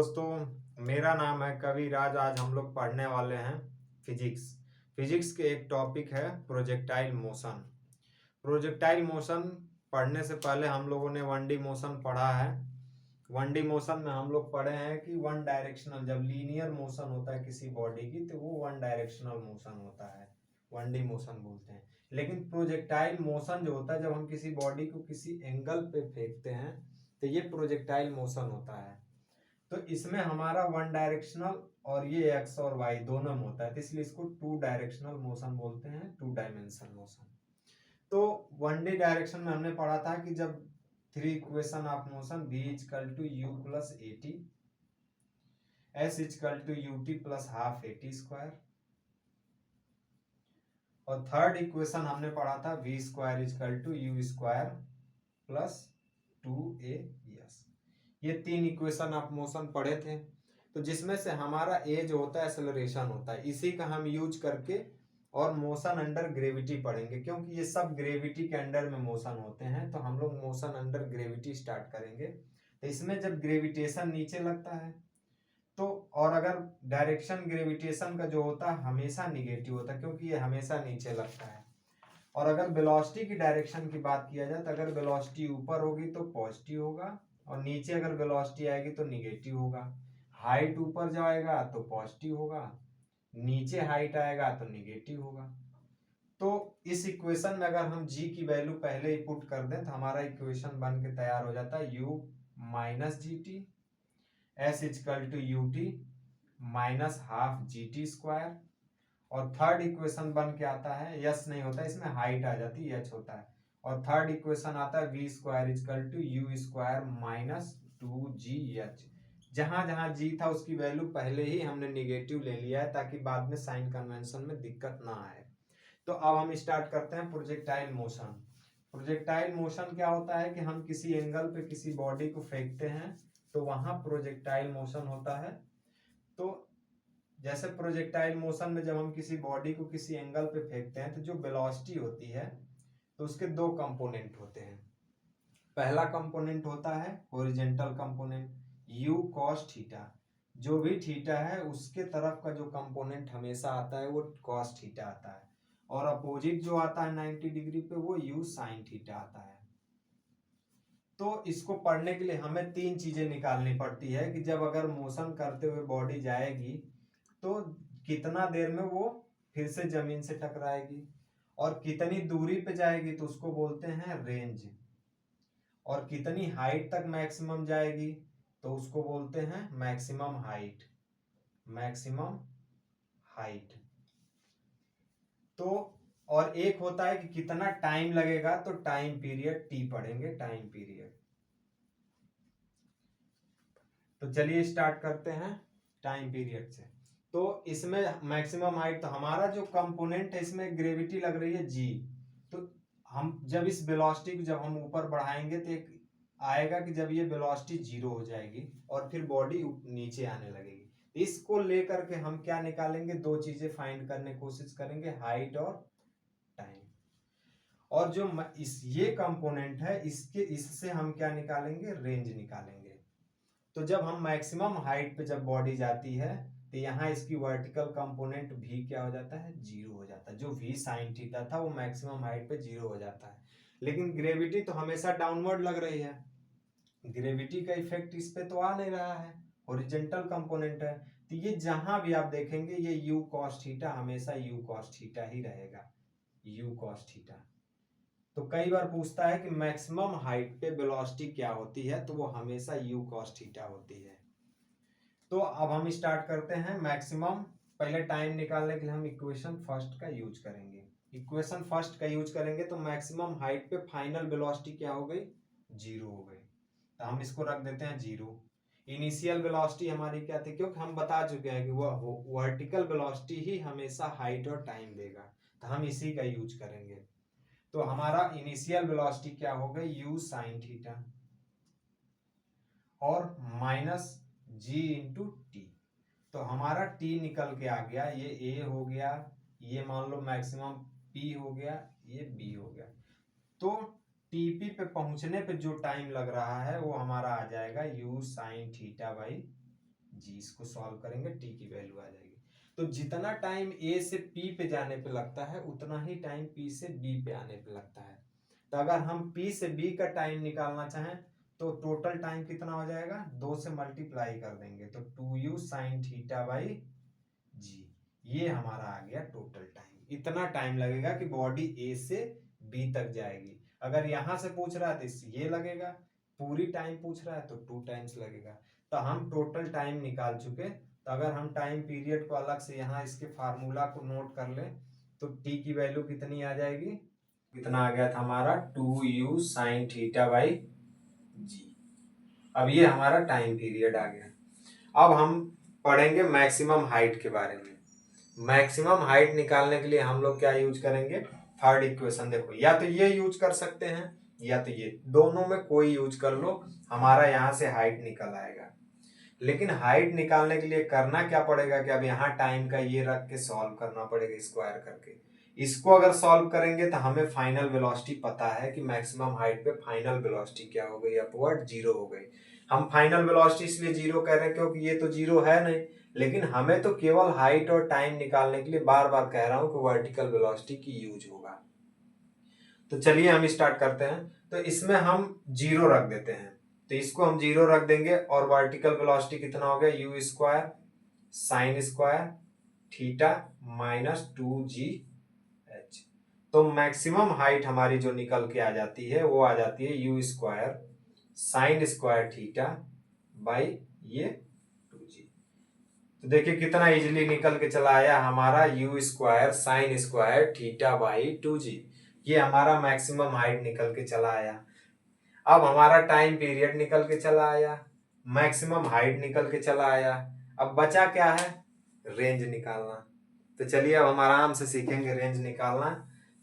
दोस्तों, मेरा नाम है कविराज। आज हम लोग पढ़ने वाले हैं फिजिक्स। फिजिक्स के एक टॉपिक है प्रोजेक्टाइल मोशन। प्रोजेक्टाइल मोशन पढ़ने से पहले हम लोगों ने वन डी मोशन पढ़ा है। वन डी मोशन में हम लोग पढ़े हैं कि वन डायरेक्शनल, जब लीनियर मोशन होता है किसी बॉडी की तो वो वन डायरेक्शनल मोशन होता है, वन डी मोशन बोलते हैं। लेकिन प्रोजेक्टाइल मोशन जो होता है, जब हम किसी बॉडी को किसी एंगल पे फेंकते हैं तो ये प्रोजेक्टाइल मोशन होता है। तो इसमें हमारा वन डायरेक्शनल और ये एक्स और वाई दोनों में होता है, तो इसलिए इसको टू डायरेक्शनल मोशन बोलते हैं, टू डायमेंशन मोशन। तो वन डी डायरेक्शन में हमने पढ़ा था कि जब three equation of motion v equal to u plus a t, s equal to u t plus half a t square, और थर्ड इक्वेशन हमने पढ़ा था v square equal to u square plus two a s. ये तीन equation of motion पढ़े थे। तो जिसमें से हमारा ए जो होता है एक्सेलरेशन होता है, इसी का हम यूज करके और मोशन अंडर ग्रेविटी पढ़ेंगे, क्योंकि ये सब ग्रेविटी के अंडर में मोशन होते हैं। तो हम लोग मोशन अंडर ग्रेविटी स्टार्ट करेंगे। तो इसमें जब ग्रेविटेशन नीचे लगता है तो, और अगर डायरेक्शन ग्रेविटेशन का जो होता है हमेशा निगेटिव होता है, क्योंकि ये हमेशा नीचे लगता है। और अगर वेलोसिटी की डायरेक्शन की बात किया जाए तो अगर वेलोसिटी ऊपर होगी तो पॉजिटिव होगा, और नीचे अगर वेलोसिटी आएगी तो निगेटिव होगा। हाइट ऊपर जाएगा तो पॉजिटिव होगा, नीचे हाइट आएगा तो निगेटिव होगा। तो इस इक्वेशन में अगर हम g की वैल्यू पहले ही पुट कर दें तो हमारा इक्वेशन बन के तैयार हो जाता है u minus g t, s equal to u t minus half g t square. और थर्ड इक्वेशन बन के आता है, यस नहीं होता इसमें, हाइट आ जाती है, एच होता है। और थर्ड इक्वेशन आता है v square equal to u square minus two g h. जहां जहां जी था उसकी वैल्यू पहले ही हमने निगेटिव ले लिया है, ताकि बाद में साइन कन्वेंशन में दिक्कत ना आए। तो अब हम स्टार्ट करते हैं प्रोजेक्टाइल मोशन। प्रोजेक्टाइल मोशन क्या होता है कि हम किसी एंगल पे किसी बॉडी को फेंकते हैं तो वहां प्रोजेक्टाइल मोशन होता है। तो जैसे प्रोजेक्टाइल मोशन में जब हम किसी बॉडी को किसी एंगल पे फेंकते हैं तो जो वेलोसिटी होती है तो उसके दो कंपोनेंट होते हैं। पहला कंपोनेंट होता है horizontal component u cos theta. जो भी थीटा है उसके तरफ का जो कंपोनेंट हमेशा आता है वो cos थीटा आता है, और अपोजिट जो आता है 90 डिग्री पे वो u sin थीटा आता है। तो इसको पढ़ने के लिए हमें तीन चीजें निकालनी पड़ती है कि जब अगर मोशन करते हुए बॉडी जाएगी तो कितना देर में वो फिर से जमीन से टकराएगी, और कितनी दूरी पे जाएगी तो उसको बोलते हैं रेंज, और कितनी हाइट तक मैक्सिमम जाएगी तो उसको बोलते हैं मैक्सिमम हाइट, मैक्सिमम हाइट। तो और एक होता है कि कितना टाइम लगेगा, तो टाइम पीरियड टी पढ़ेंगे, टाइम पीरियड। तो चलिए स्टार्ट करते हैं टाइम पीरियड से। तो इसमें मैक्सिमम हाइट, तो हमारा जो कंपोनेंट है इसमें ग्रेविटी लग रही है जी। तो हम जब इस वेलोसिटी को जब हम ऊपर बढ़ाएंगे तो एक आएगा कि जब ये वेलोसिटी जीरो हो जाएगी और फिर बॉडी नीचे आने लगेगी। इसको लेकर के हम क्या निकालेंगे, दो चीजें फाइंड करने की कोशिश करेंगे, हाइट और टाइम। और जो ये कंपोनेंट है इसके इससे हम क्या निकालेंगे, रेंज निकालेंगे। तो जब हम मैक्सिमम हाइट पे जब बॉडी जाती है तो यहाँ इसकी वर्टिकल कंपोनेंट भी क्या हो जाता है, जीरो हो जाता है। जो v साइन थीटा था वो मैक्सिमम हाइट पे जीरो हो जाता है। लेकिन ग्रेविटी तो हमेशा डाउनवर्ड लग रही है, ग्रेविटी का इफेक्ट इस पे तो आ नहीं रहा है, हॉरिजॉन्टल कंपोनेंट है। तो ये जहां भी आप देखेंगे ये u cos थीटा हमेशा u cos थीटा ही रहेगा, u cos थीटा। तो कई बार पूछता है कि मैक्सिमम हाइट पे वेलोसिटी क्या होती है, तो वो हमेशा u cos थीटा होती है। तो अब हम स्टार्ट करते हैं मैक्सिमम। पहले टाइम निकालने के लिए हम इक्वेशन फर्स्ट का यूज करेंगे। इक्वेशन फर्स्ट का यूज करेंगे तो मैक्सिमम हाइट पे फाइनल वेलोसिटी क्या हो गई, जीरो हो गई। तो हम इसको रख देते हैं जीरो। इनिशियल वेलोसिटी हमारी क्या थी, क्योंकि हम बता चुके हैं कि वह वर्टिकल वेलोसिटी ही हमेशा हाइट और टाइम देगा, तो हम इसी का यूज करेंगे। तो हमारा इनिशियल वेलोसिटी क्या हो गई, u sin थीटा और माइनस जी इंटू टी। तो हमारा t निकल के आ गया, ये a हो गया, ये मान लो मैक्सिमम p हो गया, ये b हो गया। तो टीपी पे पहुंचने पे जो टाइम लग रहा है वो हमारा आ जाएगा u sin थीटा बाई जी। इसको सॉल्व करेंगे टी की वैल्यू आ जाएगी। तो जितना टाइम ए से पी पे जाने पे लगता है उतना ही टाइम पी से बी पे आने पे लगता है। तो अगर हम पी से बी का टाइम निकालना चाहें तो टोटल टाइम कितना हो जाएगा, 2 से मल्टीप्लाई कर देंगे तो 2u sin थीटा बाई जी। ये हमारा आ गया टोटल टाइम। इतना टाइम लगेगा कि बॉडी ए से बी तक जाएगी। अगर यहां से पूछ रहा है तो ये लगेगा, पूरी टाइम पूछ रहा है तो 2 टाइम्स लगेगा। तो हम टोटल टाइम निकाल चुके। तो अगर हम टाइम पीरियड को अलग से यहाँ इसके फार्मूला को नोट कर ले तो टी की वैल्यू कितनी आ जाएगी, कितना आ गया था हमारा 2u sin थीटा बाई जी। अब ये हमारा टाइम पीरियड आ गया। अब हम पढ़ेंगे मैक्सिमम हाइट के बारे में। मैक्सिमम हाइट निकालने के लिए हम लोग क्या यूज करेंगे, थर्ड इक्वेशन। देखो या तो ये यूज कर सकते हैं या तो ये, दोनों में कोई यूज कर लो, हमारा यहाँ से हाइट निकल आएगा। लेकिन हाइट निकालने के लिए करना क्या पड़ेगा कि अब यहाँ टाइम का ये रख के सॉल्व करना पड़ेगा स्क्वायर करके। इसको अगर सॉल्व करेंगे तो हमें फाइनल वेलोसिटी पता है कि मैक्सिमम हाइट पे फाइनल वेलोसिटी क्या हो गई, अपवर्ड 0 हो गई। हम फाइनल वेलोसिटी इसलिए 0 कह रहे हैं क्योंकि ये तो 0 है नहीं, लेकिन हमें तो केवल हाइट और टाइम निकालने के लिए बार बार कह रहा हूं कि वर्टिकल वेलोसिटी की यूज होगा। तो चलिए हम स्टार्ट करते हैं। तो इसमें हम 0 रख देते हैं, तो इसको हम 0 रख देंगे और वर्टिकल वेलोसिटी कितना हो गया, u square sine square theta minus 2gh। तो मैक्सिमम हाइट हमारी जो निकल के आ जाती है वो आ जाती है u square sine square theta by ये 2g। तो देखिए कितना इजीली निकल के चला आया हमारा u square sine square theta by 2g। ये हमारा मैक्सिमम हाइट निकल के चला आया। अब हमारा टाइम पीरियड निकल के चला आया, मैक्सिमम हाइट निकल के चला आया। अब बचा क्या है, रेंज निकालना। तो चलिए अब हम आराम से सीखेंगे रेंज निकालना।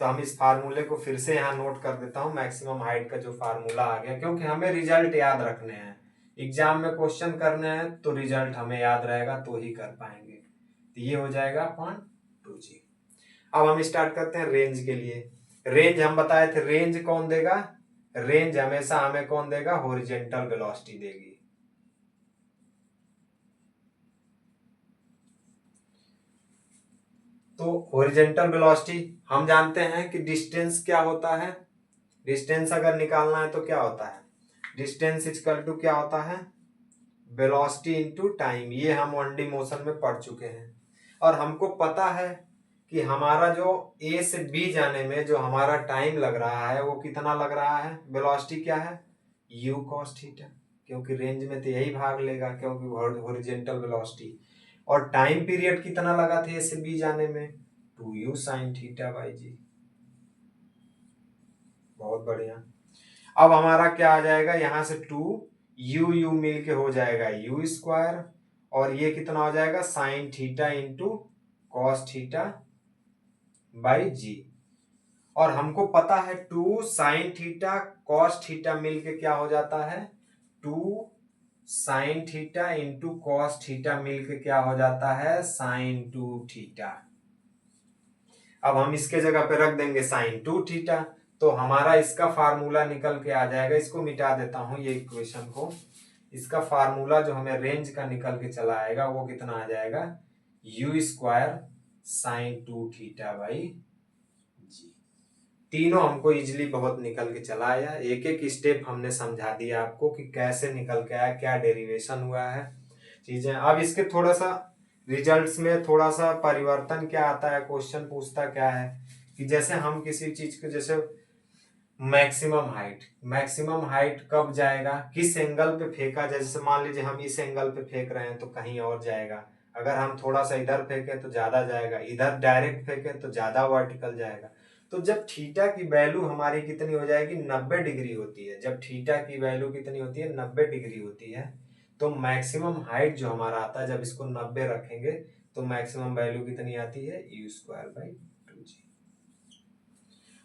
तो हम इस फार्मूले को फिर से यहाँ नोट कर देता हूँ, मैक्सिमम हाइट का जो फार्मूला आ गया, क्योंकि हमें रिजल्ट याद रखने हैं। एग्जाम में क्वेश्चन करने हैं तो रिजल्ट हमें याद रहेगा तो ही कर पाएंगे। तो ये हो जाएगा 2g। अब हम स्टार्ट करते हैं रेंज के लिए। रेंज हम बताए थे, रेंज कौन देगा, रेंज हमेशा हमें कौन देगा, हॉरिजॉन्टल वेलोसिटी देगी। तो हॉरिजॉन्टल वेलोसिटी हम जानते हैं कि डिस्टेंस क्या होता है, डिस्टेंस अगर निकालना है तो क्या होता है, डिस्टेंस इक्वल टू क्या होता है, वेलोसिटी इनटू टाइम। ये हम 1D मोशन में पढ़ चुके हैं। और हमको पता है कि हमारा जो ए से बी जाने में जो हमारा टाइम लग रहा है वो कितना लग रहा है, वेलोसिटी क्या है, u cos थीटा, क्योंकि रेंज में तो यही भाग लेगा क्योंकि हॉरिजॉन्टल वेलोसिटी। और टाइम पीरियड कितना लगा था ए से बी जाने में, 2u sin थीटा बाई जी। बहुत बढ़िया। अब हमारा क्या आ जाएगा, यहां से 2 u मिल के हो जाएगा u स्क्वायर, और ये कितना हो जाएगा sine theta into cos theta by g. और हमको पता है 2 साइन थीटा कॉस थीटा मिलके क्या हो जाता है, 2 sign theta into cos theta मिलके क्या हो जाता है, साइन 2 थीटा। अब हम इसके जगह पे रख देंगे साइन 2 थीटा, तो हमारा इसका फार्मूला निकल के आ जाएगा। इसको मिटा देता हूं ये इक्वेशन को। इसका फार्मूला जो हमें रेंज का निकल के चला आएगा वो कितना आ जाएगा, u square sine 2 theta by g. तीनों हमको इजिली बहुत निकल के चला आया। एक एक स्टेप हमने समझा दिया आपको कि कैसे निकल के आया, क्या डेरिवेशन हुआ है चीजें। अब इसके थोड़ा सा रिजल्ट्स में थोड़ा सा परिवर्तन क्या आता है, क्वेश्चन पूछता क्या है कि जैसे हम किसी चीज को, जैसे मैक्सिमम हाइट कब जाएगा, किस एंगल पे फेंका, जैसे मान लीजिए हम इस एंगल पे फेंक रहे हैं तो कहीं और जाएगा, अगर हम थोड़ा सा इधर फेंके तो ज्यादा जाएगा, इधर डायरेक्ट फेंके तो ज्यादा वर्टिकल जाएगा। तो जब थीटा की वैल्यू हमारी कितनी हो जाएगी, 90 डिग्री होती है, जब थीटा की वैल्यू कितनी होती है, 90 डिग्री होती है, तो मैक्सिमम हाइट जो हमारा आता है, जब इसको 90 रखेंगे तो मैक्सिमम वैल्यू कितनी आती है, u स्क्वायर बाई 2g।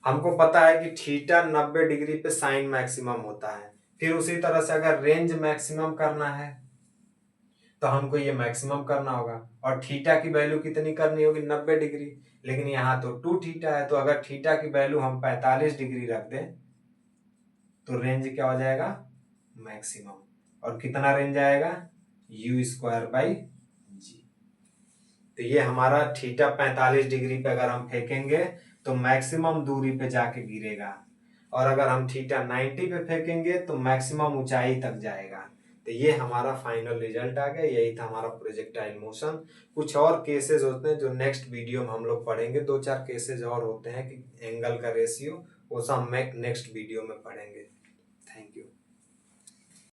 हमको पता है कि थीटा 90 डिग्री पे साइन मैक्सिमम होता है। फिर उसी तरह से अगर रेंज मैक्सिमम करना है तो हमको ये मैक्सिमम करना होगा, और थीटा की वैल्यू कितनी करनी होगी, 90 डिग्री। लेकिन यहाँ तो 2 थीटा है, तो अगर थीटा की वैल्यू हम 45 डिग्री रख दें तो रेंज क्या हो जाएगा, मैक्सिमम। और कितना रेंज आएगा, यू स्क्वायर बाई जी। तो ये हमारा थीटा 45 डिग्री पे अगर हम फेंकेंगे तो मैक्सिमम दूरी पे जाके गिरेगा, और अगर हम थीटा 90 पे फेंकेंगे तो मैक्सिमम ऊंचाई तक जाएगा। तो ये हमारा फाइनल रिजल्ट आ गया। यही था हमारा प्रोजेक्टाइल मोशन। कुछ और केसेस होते हैं जो नेक्स्ट वीडियो में हम लोग पढ़ेंगे, 2-4 केसेस और होते हैं कि एंगल का रेशियो, वो सब हम नेक्स्ट वीडियो में पढ़ेंगे।